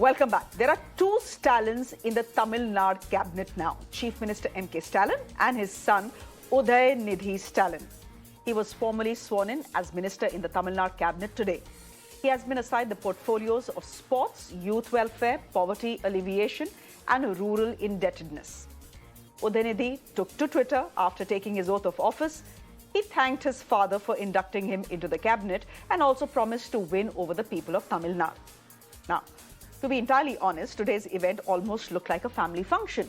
Welcome back. There are two Stalins in the Tamil Nadu cabinet now. Chief Minister M K Stalin and his son Udhayanidhi Stalin. He was formally sworn in as minister in the Tamil Nadu cabinet today. He has been assigned the portfolios of sports, youth welfare, poverty alleviation and rural indebtedness. Udhayanidhi took to Twitter after taking his oath of office. He thanked his father for inducting him into the cabinet and also promised to win over the people of Tamil Nadu. Now, to be entirely honest, today's event almost looked like a family function.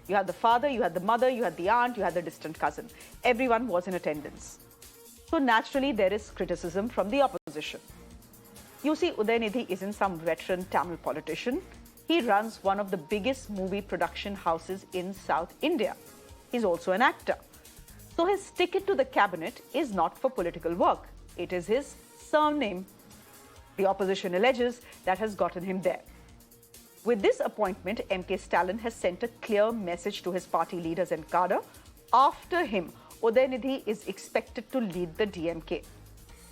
You had the father, you had the mother, you had the aunt, you had the distant cousin. Everyone was in attendance. So naturally, there is criticism from the opposition. You see, Udhayanidhi isn't some veteran Tamil politician. He runs one of the biggest movie production houses in South India. He's also an actor. So his ticket to the cabinet is not for political work. It is his surname. The opposition alleges that has gotten him there. With this appointment, M K Stalin has sent a clear message to his party leaders and cadre. After him, Udhayanidhi is expected to lead the DMK.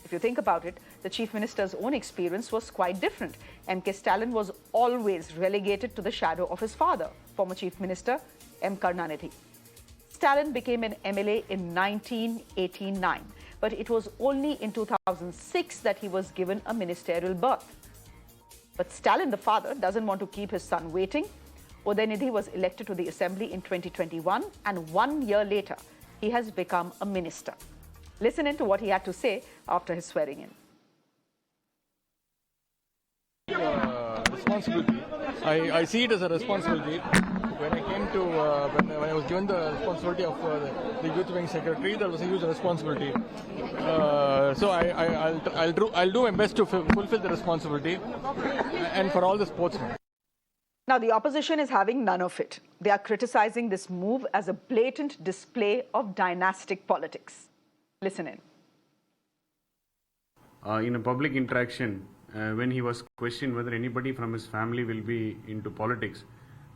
If you think about it, the Chief Minister's own experience was quite different. M K Stalin was always relegated to the shadow of his father, former Chief Minister M Karunanidhi. Stalin became an MLA in 1989, but it was only in 2006 that he was given a ministerial berth. But Stalin, the father, doesn't want to keep his son waiting. Udhayanidhi was elected to the assembly in 2021, and 1 year later, he has become a minister. Listen in to what he had to say after his swearing in. Responsibility. I see it as a responsibility. When I came to, when I was given the responsibility of the youth wing secretary, that was a huge responsibility. So I'll do my best to fulfill the responsibility, and for all the sportsmen. Now, the opposition is having none of it. They are criticizing this move as a blatant display of dynastic politics. Listen in. In a public interaction, when he was questioned whether anybody from his family will be into politics,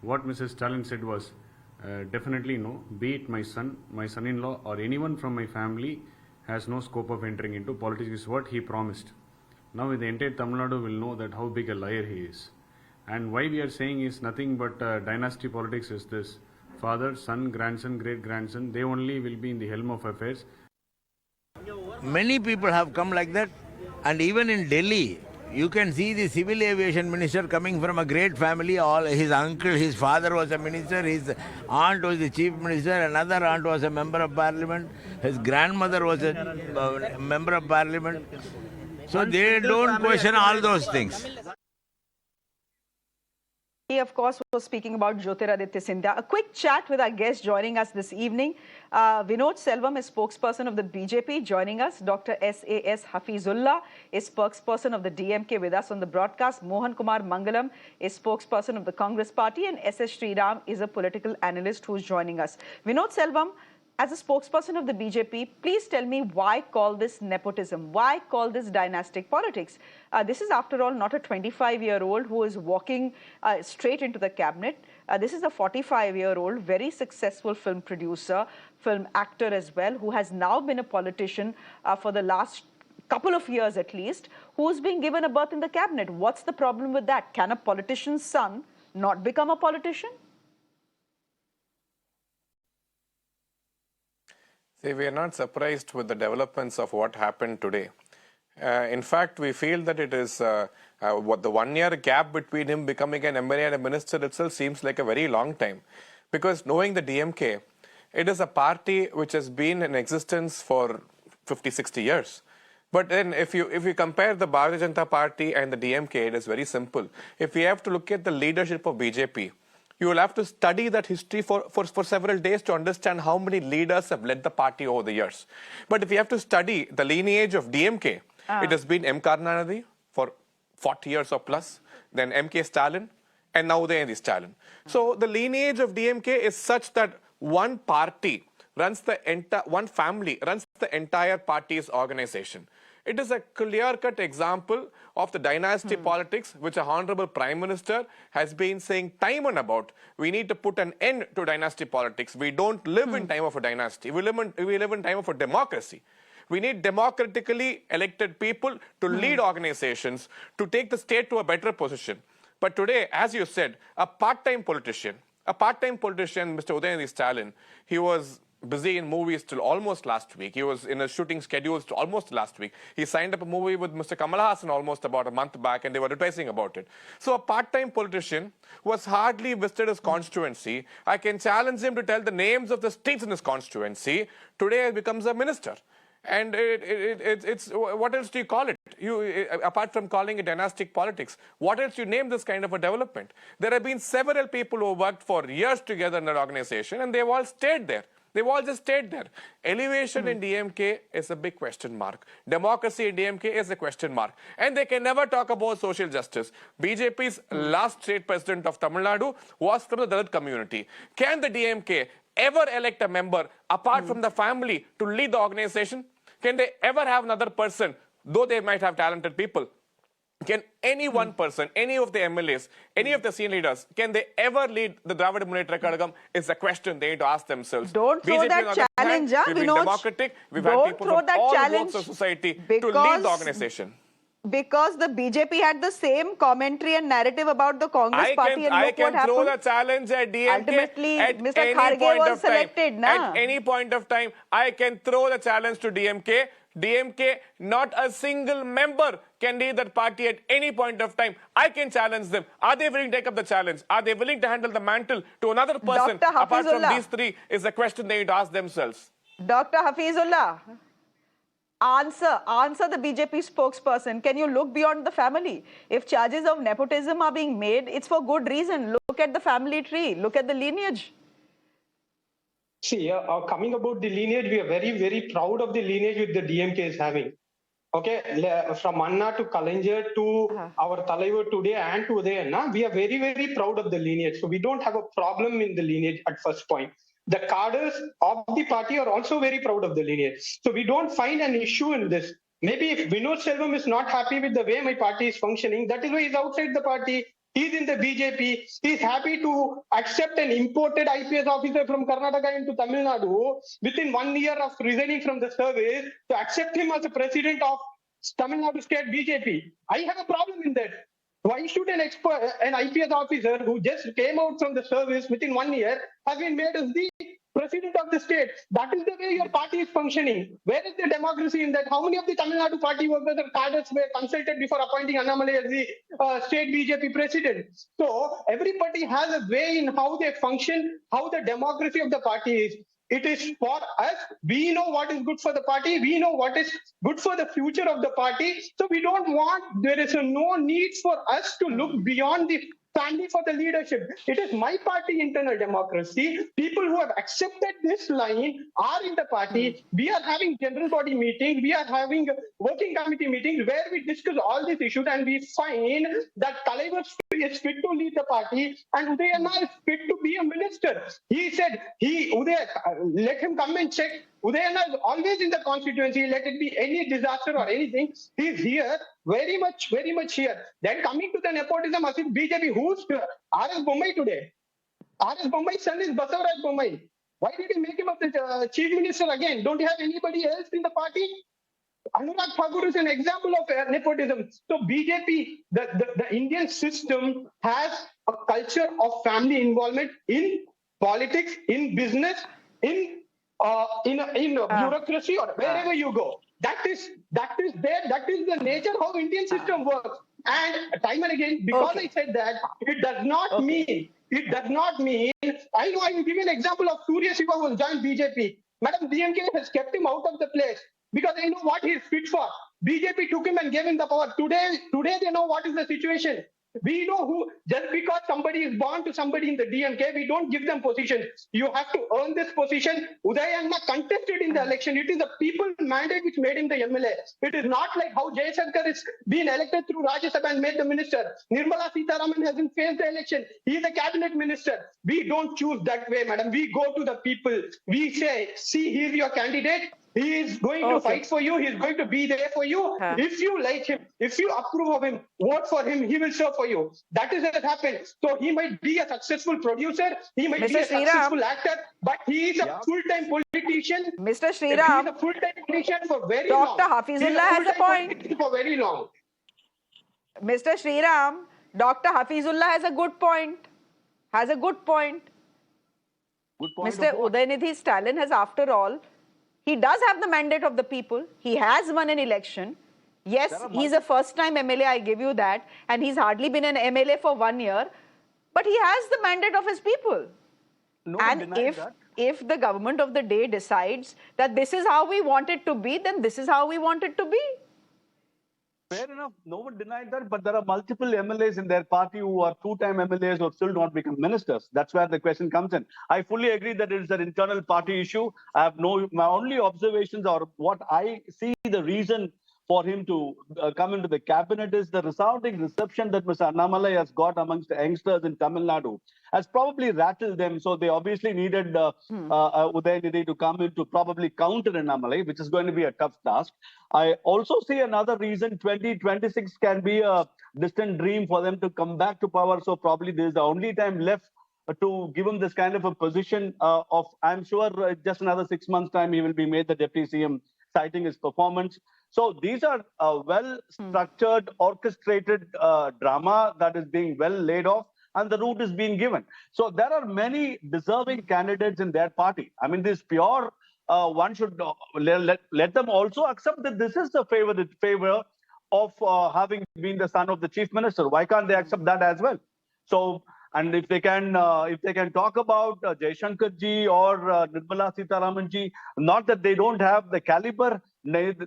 what Mrs. Stalin said was, definitely no, be it my son-in-law or anyone from my family has no scope of entering into politics, is what he promised. Now the entire Tamil Nadu will know that how big a liar he is. And why we are saying is nothing but dynasty politics is this. Father, son, grandson, great-grandson, they only will be in the helm of affairs. Many people have come like that, and even in Delhi, you can see the civil aviation minister coming from a great family. All his uncle, his father was a minister, his aunt was the chief minister, another aunt was a member of parliament, his grandmother was a member of parliament. So they don't question all those things. He, of course, was speaking about Jyotiraditya Scindia. A quick chat with our guest joining us this evening. Vinod Selvam is spokesperson of the BJP joining us. Dr. S.A.S. Hafizullah is spokesperson of the DMK with us on the broadcast. Mohan Kumar Mangalam is spokesperson of the Congress party. And S.S. Sriram is a political analyst who is joining us. Vinod Selvam, as a spokesperson of the BJP, please tell me why call this nepotism? Why call this dynastic politics? This is, after all, not a 25-year-old who is walking straight into the cabinet. This is a 45-year-old, very successful film producer, film actor as well, who has now been a politician for the last couple of years at least, who's being given a berth in the cabinet. What's the problem with that? Can a politician's son not become a politician? See, we are not surprised with the developments of what happened today. In fact, we feel that it is what the 1 year gap between him becoming an MLA and a minister itself seems like a very long time. Because knowing the DMK, it is a party which has been in existence for 50, 60 years. But then if you compare the Bharatiya Janata Party and the DMK, it is very simple. If we have to look at the leadership of BJP, you will have to study that history for several days to understand how many leaders have led the party over the years. But if you have to study the lineage of DMK, it has been M Karunanidhi for 40 years or plus, then M K Stalin, and now Udhayanidhi Stalin. So the lineage of DMK is such that one party runs one family runs the entire party's organization. It is a clear-cut example of the dynasty politics, which our Honorable Prime Minister has been saying time and about. We need to put an end to dynasty politics. We don't live in time of a dynasty. We live in time of a democracy. We need democratically elected people to lead organizations, to take the state to a better position. But today, as you said, a part-time politician, Mr. Udhayanidhi Stalin, he was busy in movies till almost last week. He was in a shooting schedules till almost last week. He signed up a movie with Mr. Kamal Hassan almost about a month back, and they were advertising about it. So a part-time politician who has hardly visited his constituency, I can challenge him to tell the names of the streets in his constituency. Today he becomes a minister. And it's what else do you call it? Apart from calling it dynastic politics, what else you name this kind of a development? There have been several people who worked for years together in that organization, and they've all stayed there. They've all just stayed there. Elevation in DMK is a big question mark. Democracy in DMK is a question mark. And they can never talk about social justice. BJP's last state president of Tamil Nadu was from the Dalit community. Can the DMK ever elect a member apart from the family to lead the organization? Can they ever have another person, though they might have talented people? Can any one person, any of the MLAs, any of the senior leaders, can they ever lead the Dravid Munnetra Kazhagam? Is a question they need to ask themselves. Don't throw BJP, that challenge, we've been democratic. We've had people from all walks of society to lead the organization. Because the BJP had the same commentary and narrative about the Congress party, and I look what can throw happened. the challenge at DMK. Ultimately, at Mr. any Kharge point was of time. selected, na? At any point of time, I can throw the challenge to DMK. DMK, not a single member can lead that party at any point of time. I can challenge them. Are they willing to take up the challenge? Are they willing to handle the mantle to another person apart from these three? Is a question they need to ask themselves. Dr. Hafizullah, answer the BJP spokesperson. Can you look beyond the family? If charges of nepotism are being made, it's for good reason. Look at the family tree. Look at the lineage. See, coming about the lineage, we are very, very proud of the lineage which the DMK is having. Okay, from Anna to Kalaignar to our Talaivar today and to Udhayanna, we are very, very proud of the lineage. So we don't have a problem in the lineage at first point. The cadres of the party are also very proud of the lineage. So we don't find an issue in this. Maybe if Vinod Selvam is not happy with the way my party is functioning, that is why he's outside the party. He's in the BJP. He's happy to accept an imported IPS officer from Karnataka into Tamil Nadu within 1 year of resigning from the service to accept him as the president of Tamil Nadu state BJP. I have a problem in that. Why should an IPS officer who just came out from the service within 1 year have been made as the president of the state? That is the way your party is functioning. Where is the democracy in that? How many of the Tamil Nadu party workers or cadres were consulted before appointing Annamalai as the state BJP president? So everybody has a way in how they function, how the democracy of the party is. It is for us. We know what is good for the party. We know what is good for the future of the party. So we don't want, there is no need for us to look beyond the family for the leadership. It is my party internal democracy. People who have accepted this line are in the party. We are having general body meetings. We are having working committee meetings where we discuss all these issues, and we find that Talaivar is fit to lead the party and Udhayanna is fit to be a minister. He said, let him come and check. Udhayanna is always in the constituency. Let it be any disaster or anything. He's here, very much here. Then coming to the nepotism, as if BJP, who's R S Bommai today? R S Bommai's son is Basavaraj Bommai. Why did he make him up the chief minister again? Don't you have anybody else in the party? Anurag Thakur is an example of nepotism. So BJP, the Indian system has a culture of family involvement in politics, in business, in bureaucracy, or wherever you go. That is there. That is the nature how Indian system works. And time and again, because I said that, it does not mean. I know I will give you an example of Surya Shiva who has joined BJP. Madam, DMK has kept him out of the place because they know what he is fit for. BJP took him and gave him the power. Today they know what is the situation. We know who, just because somebody is born to somebody in the DMK, we don't give them positions. You have to earn this position. Udhayanna contested in the election. It is the people mandate which made him the MLA. It is not like how Jaishankar is being elected through Rajya Sabha and made the minister. Nirmala Sitharaman hasn't faced the election. He is a cabinet minister. We don't choose that way, madam. We go to the people. We say, see, he is your candidate. He is going to fight for you. He is going to be there for you. If you like him, if you approve of him, vote for him, he will serve for you. That is what happens. So he might be a successful producer. He might be a successful actor, but he is a full-time politician. Mr. Sriram, he is a full-time politician for very long. Dr. Hafizullah has a point. For very long. Mr. Sriram, Dr. Hafizullah has a good point. Has a good point. Good point Mr. of what? Udhayanidhi Stalin has, after all, he does have the mandate of the people. He has won an election. Yes, he's a first-time MLA, I give you that. And he's hardly been an MLA for 1 year. But he has the mandate of his people. No one And denies that. if the government of the day decides that this is how we want it to be, then this is how we want it to be. Fair enough. No one denied that, but there are multiple MLAs in their party who are two-time MLAs who have still not become ministers. That's where the question comes in. I fully agree that it is an internal party issue. My only observations or what I see the reason for him to come into the cabinet is the resounding reception that Mr. Annamalai has got amongst the youngsters in Tamil Nadu has probably rattled them. So they obviously needed Udhayanidhi to come in to probably counter Annamalai, which is going to be a tough task. I also see another reason 2026 can be a distant dream for them to come back to power. So probably this is the only time left to give him this kind of a position of, I'm sure just another 6 months time, he will be made the deputy CM, citing his performance. So these are well-structured, orchestrated drama that is being well laid off, and the route is being given. So there are many deserving candidates in their party. I mean, this pure, one should let them also accept that this is the favor of having been the son of the chief minister. Why can't they accept that as well? So, and if they can talk about Jaishankar ji or Nirmala Sitharaman ji, not that they don't have the caliber,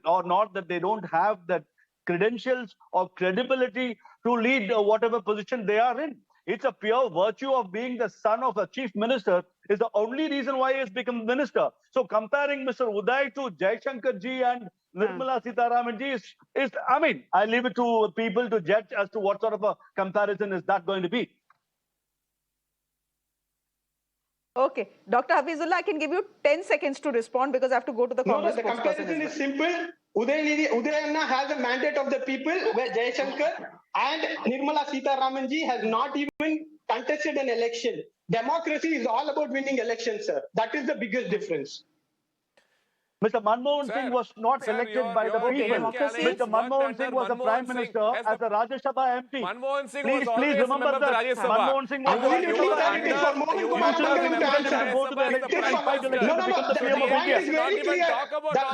or not that they don't have the credentials or credibility to lead whatever position they are in. It's a pure virtue of being the son of a chief minister is the only reason why he has become minister. So comparing Mr. Uday to Jaishankar ji and Nirmala Sitharaman ji is, I mean, I leave it to people to judge as to what sort of a comparison is that going to be. Okay. Dr. Hafizullah, I can give you 10 seconds to respond because I have to go to the Congress the spokesperson comparison as is well. simple. Udayanidhi has a mandate of the people, where Jaishankar and Nirmala Sitharaman ji has not even contested an election. Democracy is all about winning elections, sir. That is the biggest difference. Mr. Manmohan Singh was not elected by the people. Mr. Manmohan Singh was the Prime Minister as a Rajya Sabha MP. Manmohan Singh Please, was always please remember member of the that. Rajya Sabha. Manmohan Singh was I'm going to Rajya leave Sabha that MP. it is for Mohan You Kumar should have Mangalam to remembered answer. that to go to the election and fight election to become the PM of The point India. is very clear.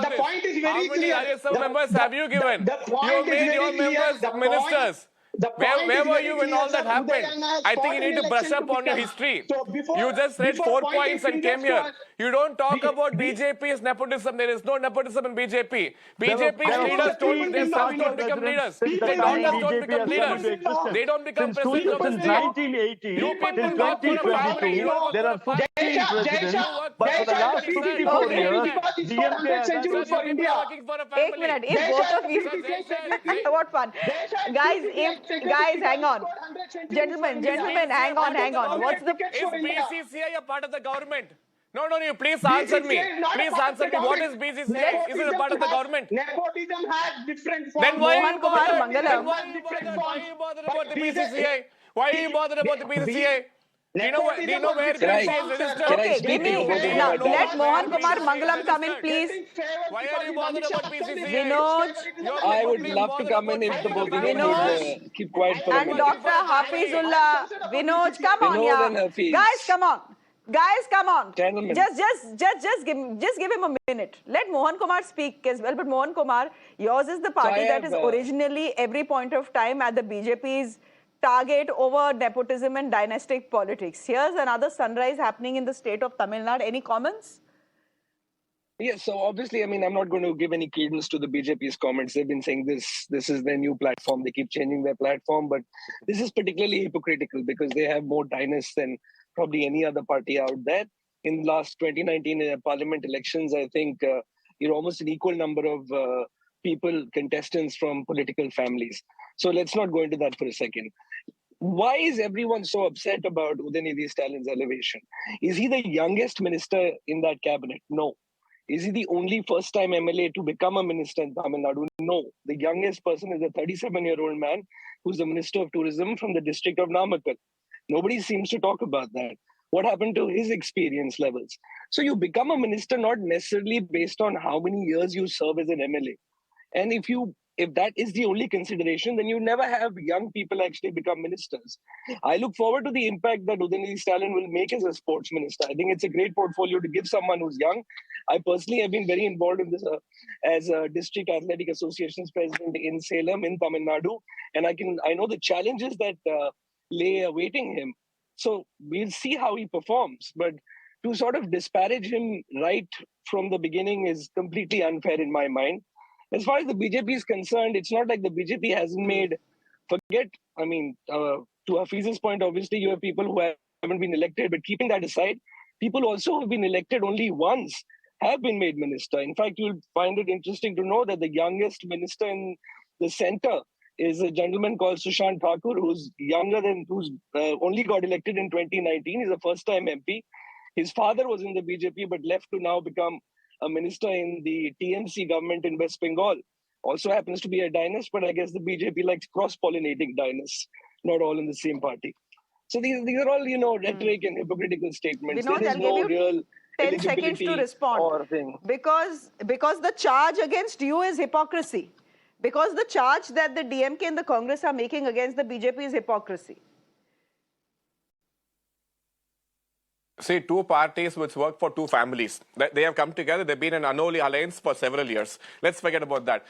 The point is very How many clear. Rajya Sabha members have you given? The You point is made very your clear. members ministers. Where were you when all that happened? I think you need to brush up on your history. You just read 4 points and came here. You don't talk about BJP's nepotism. There is no nepotism in BJP. BJP's leaders don't, their sons don't become leaders. Their daughters don't become leaders. They don't become presidents of the Since state. 1980 You till people work for a family. You 2022, don't work there for are a party. 15 presidents, but for the last 54 years, DMK has had Sir, you people are working for a Ek family. minute, if both of you, what fun. Guys, hang on. Gentlemen, hang on. What's the... Is BCCI a part of the government? No, you please answer me. Please answer me. What is BCCI? Is it a part of the government? Nepotism has different forms. Then why are Mohan you Kumar bothered? Mangalam. Then why are you bothered about the BCCI? Why are you bothered about the BCCI? Do you know where BCCI is registered? Okay, give me... Now, let Mohan Kumar Mangalam come in, please. Why are you bothered about BCCI? Vinod. I would love to come in if the both of you would keep quiet for a And minute. Dr. Hafizullah. Vinod, come on, Vinod and yeah. Hafiz. Guys, come on. Gentlemen. Just give him a minute. Let Mohan Kumar speak as well. But Mohan Kumar, yours is the party that is originally every point of time at the BJP's target over nepotism and dynastic politics. Here's another sunrise happening in the state of Tamil Nadu. Any comments? Yes, so obviously, I mean, I'm not going to give any credence to the BJP's comments. They've been saying this is their new platform. They keep changing their platform, but this is particularly hypocritical because they have more dynasts than probably any other party out there. In the last 2019 parliament elections, I think almost an equal number of contestants from political families. So let's not go into that for a second. Why is everyone so upset about Udhayanidhi Stalin's elevation? Is he the youngest minister in that cabinet? No. Is he the only first-time MLA to become a minister in Tamil Nadu? No. The youngest person is a 37-year-old man who's the Minister of Tourism from the district of Namakkal. Nobody seems to talk about that. What happened to his experience levels? So you become a minister not necessarily based on how many years you serve as an MLA. And if you if that is the only consideration, then you never have young people actually become ministers. I look forward to the impact that Udhayanidhi Stalin will make as a sports minister. I think it's a great portfolio to give someone who's young. I personally have been very involved in this as a district athletic association's president in Salem in Tamil Nadu, and I know the challenges that lay awaiting him. So we'll see how he performs, but to sort of disparage him right from the beginning is completely unfair in my mind. As far as the BJP is concerned, it's not like the BJP hasn't made, to Hafiz's point, obviously you have people who haven't been elected, but keeping that aside, people also who have been elected only once have been made minister. In fact, you'll find it interesting to know that the youngest minister in the center is a gentleman called Sushant Thakur, who's only got elected in 2019. He's a first-time MP. His father was in the BJP, but left to now become a minister in the TMC government in West Bengal. Also happens to be a dynast, but I guess the BJP likes cross-pollinating dynasts, not all in the same party. So these are all, rhetoric and hypocritical statements. Vinod, there is no real 10 seconds to respond. Or thing. Because the charge against you is hypocrisy. Because the charge that the DMK and the Congress are making against the BJP is hypocrisy. See, two parties which work for two families. They have come together. They've been an unholy alliance for several years. Let's forget about that.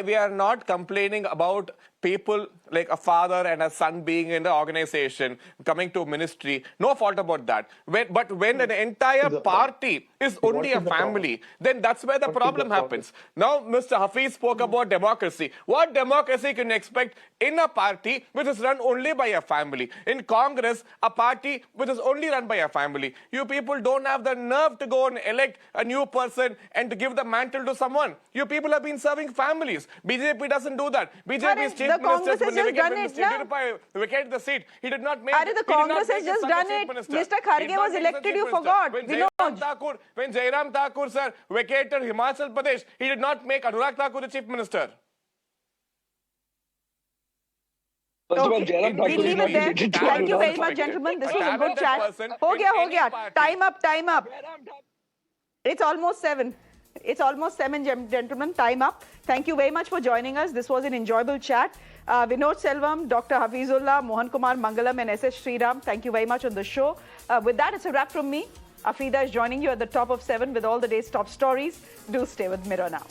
We are not complaining about people like a father and a son being in the organization, coming to ministry. No fault about that. But when an entire party is only a family, then that's where the problem happens. Now, Mr. Hafiz spoke about democracy. What democracy can you expect in a party which is run only by a family? In Congress, a party which is only run by a family. You people don't have the nerve to go and elect a new person and to give the mantle to someone. You people have been serving families. BJP doesn't do that. BJP's chief minister, when they vacated the seat, he did not make the Congress has just done it. Mr. Kharge was elected, you forgot. When Jairam Thakur, sir, vacated Himachal Pradesh, he did not make Anurag Thakur the chief minister. First of all, Jairam Thakur We'll leave it there. Thank you very much, gentlemen. This was a good chat. Ho gaya. Time up. It's almost 7. It's almost 7, gentlemen. Time up. Thank you very much for joining us. This was an enjoyable chat. Vinod Selvam, Dr. Hafizullah, Mohan Kumar Mangalam and S.S. Sriram, thank you very much on the show. With that, it's a wrap from me. Afrida is joining you at the top of 7 with all the day's top stories. Do stay with Mirror now.